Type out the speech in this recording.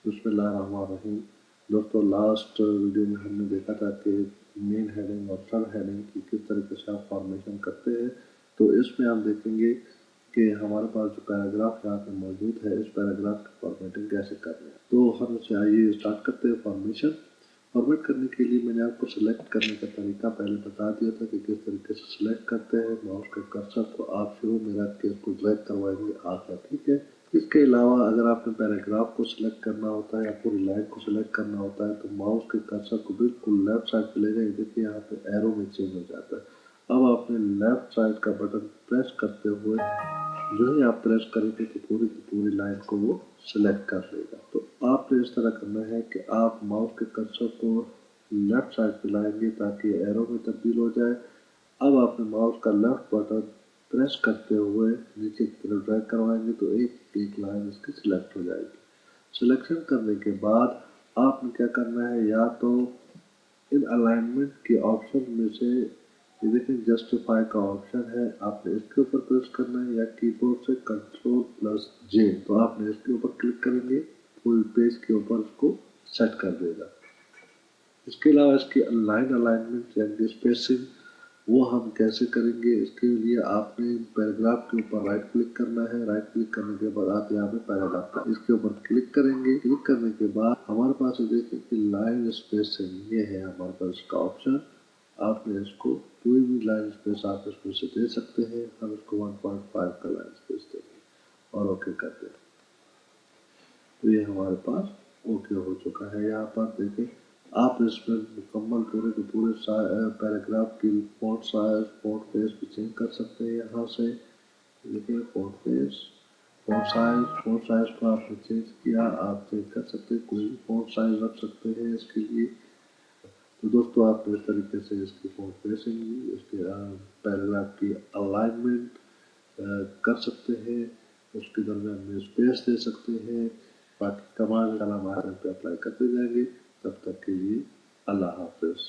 बिस्मिल्लाहिर्रहमानिर्रहीम। दोस्तों, last video में हमने देखा था कि मेन हेडिंग और सब हेडिंग की किस तरीके से आप फॉर्मेशन करते हैं। तो इसमें आप देखेंगे कि हमारे पास जो पैराग्राफ यहाँ पे मौजूद है, इस पैराग्राफ की फॉर्मेटिंग कैसे करनी है। तो हम इसे आइए स्टार्ट करते हैं। फॉर्मेट करने के लिए मैंने आपको सिलेक्ट करने का तरीका पहले बता दिया था कि किस तरीके से सिलेक्ट करते हैं। माउस के कर्सर को आप शुरू में रख के इसको ड्रैग करवाएंगे आगे, ठीक है। इसके अलावा अगर आपने पैराग्राफ को सिलेक्ट करना होता है या पूरी लाइन को सिलेक्ट करना होता है तो माउस के कर्सर को बिल्कुल लेफ्ट साइड पे ले जाइए। देखिए यहाँ पे एरो में चेंज हो जाता है। अब आपने लेफ्ट साइड का बटन प्रेस करते हुए जो ही आप प्रेस करेंगे तो पूरी की पूरी लाइन को वो सिलेक्ट कर लेगा। तो आपने इस तरह करना है कि आप माउस के कर्सर को लेफ्ट साइड पे लाएंगे ताकि एरो में तब्दील हो जाए। अब आपने माउस का लेफ्ट बटन प्रेस करते हुए नीचे की तरफ ड्रैग करवाएंगे तो एक लाइन इसकी सिलेक्ट हो जाएगी। सिलेक्शन करने के बाद आपने क्या करना है, या तो इन अलाइनमेंट के ऑप्शन में से ये देखिए जस्टिफाई का ऑप्शन है, आपने इसके ऊपर प्रेस करना है, या कीबोर्ड से Ctrl+J, तो आपने इसके ऊपर क्लिक करेंगे, फुल पेज के ऊपर इसको सेट कर देगा। इसके अलावा इसकी लाइन अलाइनमेंट यानी स्पेसिंग वो हम कैसे करेंगे, इसके लिए आपने पैराग्राफ के ऊपर राइट क्लिक करना है। राइट क्लिक करने के बाद आप यहाँ पे पैराग्राफ इसके ऊपर क्लिक करेंगे। क्लिक करने के बाद हमारे पास देखिए कि लाइन स्पेसिंग ये है हमारे पास इसका ऑप्शन। आपने इसको कोई भी लाइन स्पेस आप इसमें से दे सकते हैं। हम इसको 1.5 का लाइन स्पेस देंगे और ओके कर दें। तो ये हमारे पास ओके हो चुका है। यहाँ पर देखिए आप इसमें मुकम्मल पूरे के पूरे पैराग्राफ की फॉन्ट साइज, फॉन्ट फेस भी चेंज कर सकते हैं। यहाँ से देखिए फॉन्ट फेस, फॉन्ट साइज को आपने चेंज किया, आप चेंज कर सकते हैं, कोई भी फॉन्ट साइज रख सकते हैं इसके लिए। तो दोस्तों आप इस तरीके से इसकी फॉन्ट फेसिंग, इसके पैराग्राफ की अलाइनमेंट कर सकते हैं, उसके दरमियान में स्पेस दे सकते हैं। बाकी कमांड हमारे पे अप्लाई करते जाएंगे। तब तक के लिए अल्लाह हाफिज।